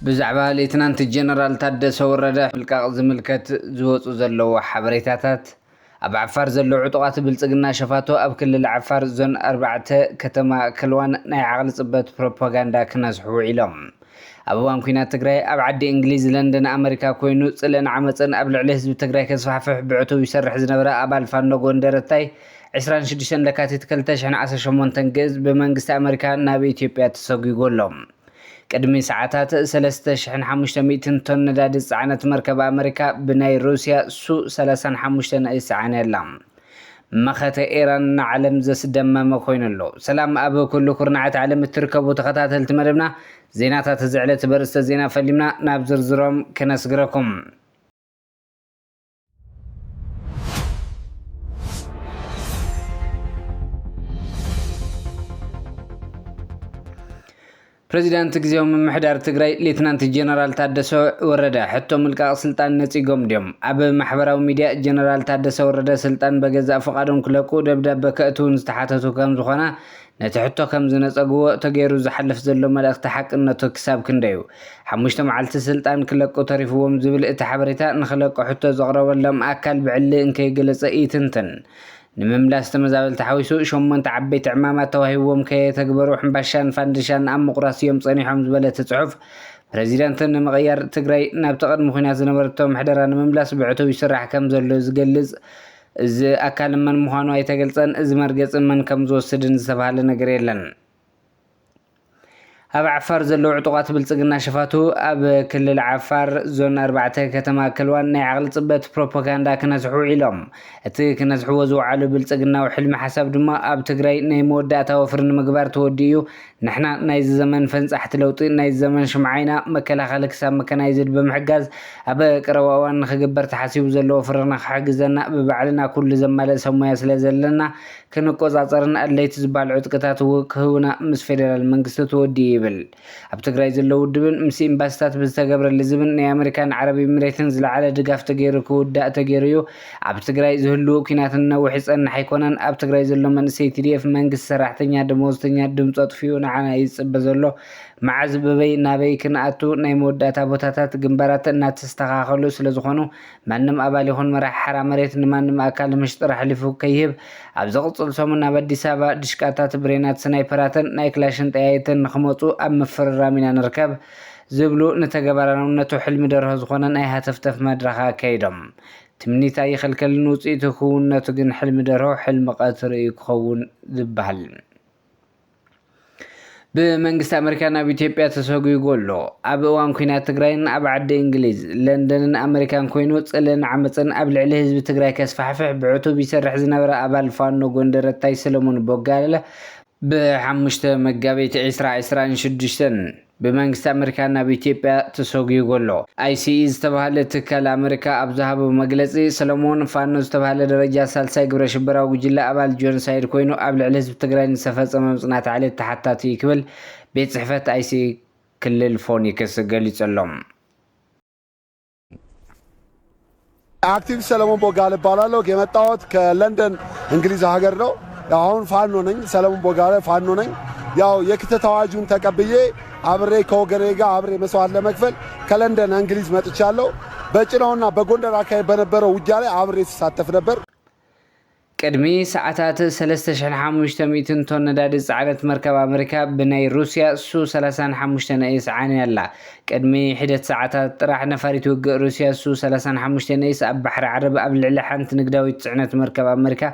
ብዛዕባ ሌትናንት ጀነራል ታደሰ ወረደ ምልቃቅ ዝምልከት ዝወፁ ዘለዉ ሓበሬታታት ኣብ ዓፋር ዘለዉ ዕጡቃት ብልጽግና ሸፋቶ ኣብ ክልል ዓፋር ዞን 4 ከተማ ከልዋን ናይ ዓቕሊ ጽበት ፕሮፓጋንዳ ክነስሑ ኢሎም ኣብ እዋን ኩናት ትግራይ ኣብ ዓዲ እንግሊዝ ለንደን ኣሜሪካ ኮይኑ ጽለን ዓመፅን ኣብ ልዕሊ ህዝቢ ትግራይ ከስፋሕፍሕ ብዕቱ ይሰርሕ ዝነበረ ኣባል ፋኖ ጎንደረታይ 26 ለካቲት 2018 ግዝ ብመንግስቲ ኣሜሪካ ናብ ኢትዮጵያ ተሰጊጎሎም ቅድሚ ሰዓታት 3500 ቶን ነዳዲ ጽዕነት መርከብ ኣሜሪካ ብናይ ሩስያ ሱ-35 ይጽዓን ኣላ መኸተ ኢራን ንዓለም ዘስደመመ ኮይኑሎ ሰላም ኣብ ኩሉ ኩርናዓት ዓለም እትርከቡ ተኸታተልቲ መደብና ዜናታት ዝዕለት በርእስተ ዜና ፈሊምና ናብ ዝርዝሮም ክነስግረኩም ፕሬዚዳንት ግዚያዊ ምምሕዳር ትግራይ ሌትናንት ጀነራል ታደሰ ወረደ ሕቶ ምልቃቅ ስልጣን ነጺጎም ዲዮም ኣብ ማሕበራዊ ሚድያ ጀነራል ታደሰ ወረደ ስልጣን በገዛእ ፈቃዶም ክለቁ ደብዳቤ ከእቱውን ዝተሓተቱ ከም ዝኾነ ነቲ ሕቶ ከም ዝነጸግዎ ተገይሩ ዝሓልፍ ዘሎ መልእኽቲ ሓቅነቱ ክሳብ ክንደዩ 5 መዓልቲ ስልጣን ክለቁ ተሪፍዎም ዝብል እቲ ሓበሬታ ንኽለቁ ሕቶ ዘቕረበሎም ኣካል ብዕሊ እንከይገለጸ ይትንትን ንምምላስ ተመዛበልቲ ሓዊሱ 8 ዓበይቲ ዕማማት ተዋሂቦም ከየተግበሩ ሕምባሻን ፋንድሻን ኣብ ምቁራስ እዮም ጸኒሖም ዝበለት ጽሑፍ ፕሬዚዳንትን ንምቕያር ትግራይ ናብ ተቐድሞ ኩናት ዝነበረቶ ምሕደራ ንምምላስ ብዕቱ ይስራሕ ከም ዘሎ ዝገልጽ እዚ ኣካል መን ምዃኑ ኣይተገልጸን እዚ መርገጽ መን ከም ዝወስድን ዝተባሃለ ነገር የለን ኣብ ዓፋር ዘለዉ ዕጡቃት ብልጽግና ሸፋቱ ኣብ ክልል ዓፋር ዞን 4 ከተማ ከልዋን ናይ ዓቕሊ ጽበት ፕሮፓጋንዳ ክነስሑ ኢሎም እቲ ክነስሕዎ ዝወዓሉ ብልጽግናዊ ሕልሚ ሓሳብ ድማ ኣብ ትግራይ ናይ መወዳእታ ወፍሪ ንምግባር ተወዲኡ ንሕና ናይ ዘመን ፈንጻሕቲ ለውጢ ናይ ዘመን ሽምዓይና መከላኸሊ ክሳብ መከናይዝድ ብምሕጋዝ ኣብ ቀረባ እዋን ንኽግበር ተሓሲቡ ዘሎ ወፍርና ክሕግዘና ብባዕልና ኩሉ ዘማልእ ሰብ ሞያ ስለ ዘለና ክንቆጻጸርን ኣድለይቲ ዝበሃሉ ዕጥቅታት ክህቡና ምስ ፌደራል መንግስቲ ተወዲኡ ይብል ኣብ ትግራይ ዘለዉ ውድብን ምስ ኤምባሲታት ብዝተገብረሉ ዝብን ናይ ኣሜሪካን ዓረብ ኤሚሬትን ዝለዓለ ድጋፍ ተገይሩ ክውዳእ ተገይሩ እዩ ኣብ ትግራይ ዝህልው ኩናትን ነዊሕ ዝጸንሕ ኣይኮነን ኣብ ትግራይ ዘሎ መንእሰይ TDF መንግስቲ ሰራሕተኛ ደመወዝተኛ ድምፆ ጥፊኡ ንዓና ይጽበ ዘሎ መዓዝ በበይ ናበይ ክንኣቱ ናይ መወዳእታ ቦታታት ግንባራት እናተስተኻኸሉ ስለ ዝኾኑ ማንም ኣባል ይኹን መራሒ ሓራ መሬት ንማንም ኣካል ምሽጥር ሓሊፉ ከይህብ ኣብ ዘቕጽል ሰሙን ኣብ ኣዲስ ኣበባ ድሽቃታት ብሬናት ስናይፐራትን ናይ ክላሽን ጠያየትን ንኽመፁ ኣብ ምፍርራም ኢና ንርከብ ዝብሉ ንተገባራውነቱ ሕልሚ ደርሆ ዝኾነ ናይ ሃተፍተፍ መድረኽ ኣካይዶም ትምኒታ ይኽልከልን ውፅኢቱ ክውነቱ ግን ሕልሚ ደርሆ ሕልሚ ቀትሪ ክኸውን ዝበሃል ብመንግስቲ ኣሜሪካ ናብ ኢትዮጵያ ተሰጊጉ ኣሎ ኣብ እዋን ኩናት ትግራይን ኣብ ዓዲ እንግሊዝ ለንደንን ኣሜሪካን ኮይኑ ጽልን ዓመፅን ኣብ ልዕሊ ህዝቢ ትግራይ ከስፋሕፍሕ ብዕቱ ይሰርሕ ዝነበረ ኣባል ፋኖ ጎንደረታይ ሰለሞን ቦጋለ ብ5 መጋቢት 2026 ብመንግስቲ ኣሜሪካ ናብ ኢትዮጵያ ተሰጊጉ ኣሎ ICE ዝተባሃለ ትካል ኣሜሪካ ኣብ ዝሃቦ መግለጺ ሰለሞን ፋኖ ዝተባሃለ ደረጃ ሳልሳይ ግብረ ሽበራዊ ጉጅለ ኣባል ጆኖሳይድ ኮይኑ ኣብ ልዕሊ ህዝቢ ትግራይ ዝተፈጸመ ምጽናት ዓሌት ተሓታቲ ይክብል ቤት ጽሕፈት ICE ክልል ፎኒክስ ገሊጸሎም አክቲቪስት ሰለሞን ቦጋለ እባላለሁ የመጣሁት ከለንደን እንግሊዝ ሀገር ነው አሁን ፋኖ ነኝ ሰለሞን ቦጋለ ፋኖ ነኝ ያው የክተት አዋጁን ተቀብዬ አብሬ ከወገኔ ጋር አብሬ መስዋዕት ለመክፈል ከለንደን እንግሊዝ መጥቻለሁ በጭናውና በጎንደር አካባቢ በነበረው ውጊያ ላይ አብሬ ተሳተፍ ነበር ቅድሚ ሰዓታት 3500 ቶን ነዳዲ ጽዕነት መርከብ ኣሜሪካ ብናይ ሩስያ ሱ-35 ይጽዓን ኣላ ቅድሚ ሒደት ሰዓታት ጥራሕ ነፋሪት ውግእ ሩስያ ሱ-35 ኣብ ባሕሪ ዓረብ ኣብ ልዕሊ ሓንቲ ንግዳዊት ጽዕነት መርከብ ኣሜሪካ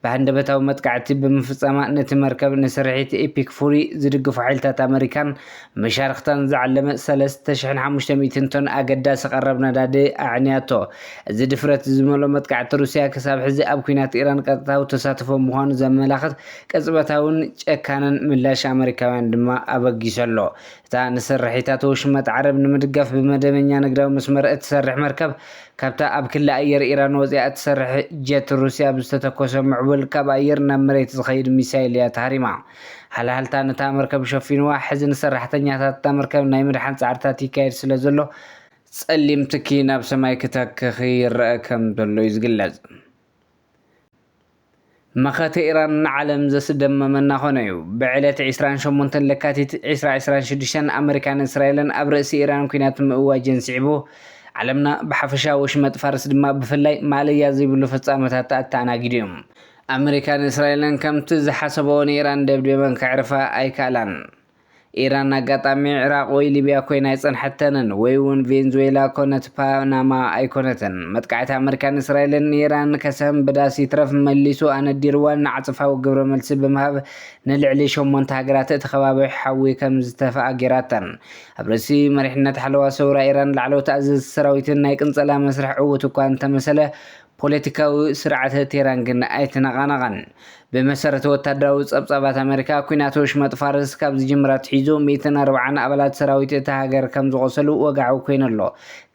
ብሃንደበታዊ መጥቃዕቲ ብምፍጸማ ነቲ መርከብ ንስርሒት ኤፒክ ፉሪ ዝድግፉ ሓይልታት ኣሜሪካን መሻርክታን ዝዓለመ 3500 ቶን ኣገዳሲ ቀረብ ነዳዲ ኣዕንያቶ እዚ ድፍረት ዝመልኦ መጥቃዕቲ ሩስያ ክሳብ ሕዚ ኣብ ኩናት ኢራን ቀጥታዊ ተሳትፎ ምዃኑ ዘመላኽት ቅጽበታውን ጨካንን ምላሽ ኣሜሪካውያን ድማ ኣበጊሰሎ እታ ንስርሒታት ወሽመጥ ዓረብ ንምድጋፍ ብመደበኛ ንግዳዊ መስመር እትሰርሕ መርከብ ካብታ ኣብ ክልል ኣየር ኢራን ወፂኣ እትሰርሕ ጀት ሩስያ ብዝተተኮሰ ምዕቡል ካብ ኣየር ናብ መሬት ዝኸይድ ሚሳይል እያ ተሃሪማ ሓላልታ ነታ መርከብ ሸፊንዋ ሕዚ ንሰራሕተኛታት እታ መርከብ ናይ ምድሓን ጻዕርታት ይካየድ ስለ ዘሎ ጸሊም ትኪ ናብ ሰማይ ክተክኽ ይረአ ከም ዘሎ ይዝግለጽ مخات إيران عالم زسدم من خنيو بعلة 28 لكاتيت 2026 أمريكان إسرائيل أبرئ إيران كينات مواجن سعبو علمنا بحفشا وشمت فارس دما بفلاي ماليا زي بلو فصامتات تاعنا قديم أمريكان إسرائيل كم تزحسبون إيران دبدبن كعرفا أي كالان إيران قطامي عراق وي ليبيا كوينا يصنحتنن ويون فنزويلا كونت باناما أي كونتن متقعت أمريكان إسرائيل إيران كسم بداسي ترف مليسو أنا الديروان عطفا وقبر ملسي بمهاب نلعلي شمون تهاجرات تخبابي حوي كم زتفاء جيراتن أبرسي مريحنا حلوة سورة إيران لعلو تعزز سراويتنا يكن سلام مسرح عوتو كانت مسألة ፖለቲካዊ ስርዓተ ቴህራን ግን ኣይተነቃነቀን በመሰረተ ወታደራዊ ጸብጻባት አሜሪካ ኩናቶሽ መጥፋርስ ካብ ዝጅምራት ሒዞ 140 አባላት ሰራዊት እቲ ሃገር ከም ዝቆሰሉ ወጋዑ ኮይነሎ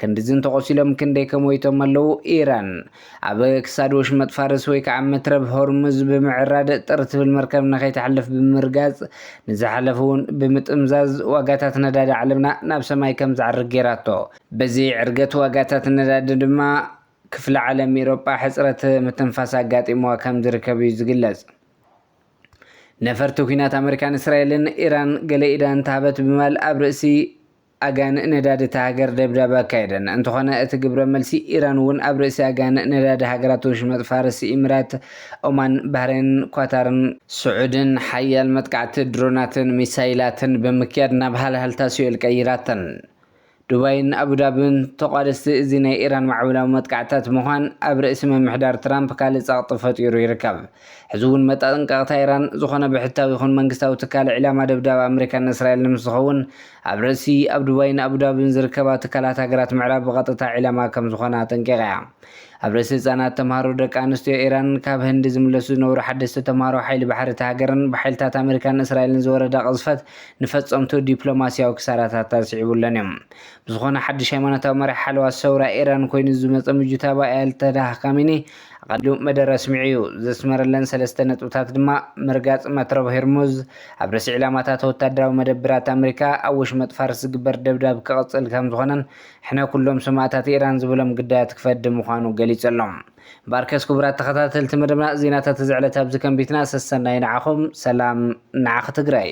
ክንድዝን ተቆሲሎም ክንደይ ከመይቶም ኣለው ኢራን ኣብ ክሳዶሽ መጥፋርስ ወይ ከዓ መትረብ ሆርሙዝ ብምዕራድ ጥርትብል መርከብ ንኸይተሐልፍ ብምርጋጽ ንዝሓለፈውን ብምጥምዛዝ ዋጋታት ነዳዲ ዓለምና ናብ ሰማይ ከም ዝዓርግ ጌራቶ በዚ ዕርገት ዋጋታት ነዳዲ ድማ ክፍለ ዓለም ኤሮጳ ሕጽረት ምትንፋስ አጋጢሞ ከም ዝርከብ ይዝግለጽ ነፈርቲ ኩናት አሜሪካን እስራኤልን ኢራን ገለ ኢዳን ታበት በማል ኣብ ርእሲ አጋን ነዳዲ ሃገር ደብዳቤ አካይደን እንተኾነ እቲ ግብረ መልሲ ኢራን እውን ኣብ ርእሲ አጋን ነዳዲ ሃገራቶች መጥፋርስ ኢሚራት ኦማን ባህሬን ኳታርን ስዑድን ሓያል መጥቃዕቲ ድሮናትን ሚሳይላትን በምክያድ ናብ ሃልሃልታ ሲኦል ቀይራተን ዱባይን አቡዳቢን ተቋደስቲ እዚ ናይ ኢራን ማዕበላዊ መጥቃዕታት ምዃን ኣብ ርእሲ መምሕዳር ትራምፕ ካልእ ጸቕጢ ፈጢሩ ይርከብ ሕዚ እውን መጠንቀቕታ ኢራን ዝኾነ ብሕታዊ ይኹን መንግስታዊ ትካል ዕላማ ደብዳቤ ኣሜሪካን እስራኤል ምስኸውን ኣብ ርእሲ ኣብ ዱባይን አቡዳቢን ዝርከባ ትካላት ሃገራት ምዕራብ ብቐጥታ ዕላማ ከም ዝኾና ጠንቂቓ እያ ኣብ ርእሲ ህጻናት ተምሃሮ ደቂ ኣንስትዮ ኢራን ካብ ህንዲ ዝምለሱ ዝነበሩ ሓደስቲ ተምሃሮ ሓይሊ ባሕሪ ሃገርን ብሓይልታት ኣሜሪካን እስራኤልን ዝወረዳ ቅዝፈት ንፈጸምቱ ዲፕሎማስያዊ ክሳራታት ተስዒቡለን እዮም ብዝኾነ ሓድሽ ሃይማኖታዊ መራሒ ሓለዋ ሰውራ ኢራን ኮይኑ ዝመፀ ምጅታባ ኣያልተዳህ ካሚኒ ኣቐዲሉ መደረ ስሚዑ እዩ ዘስመረለን 3 ነጥብታት ድማ ምርጋጽ መትረብ ሆርሙዝ ኣብ ርእሲ ዕላማታት ወታደራዊ መደብራት ኣሜሪካ ኣብ ወሽመጥ ፋርስ ዝግበር ደብዳብ ክቕጽል ከም ዝኾነን ሕና ኩሎም ሰማዕታት ኢራን ዝብሎም ግዳያት ክፈድም ምዃኑ ገሊጸሎም ባርከስ ክቡራት ተኸታተልቲ መደብና ዜናታት ዝዕለት ኣብዚ ከንቢትና ሰሰናይ ንዓኹም ሰላም ንዓኽ ትግራይ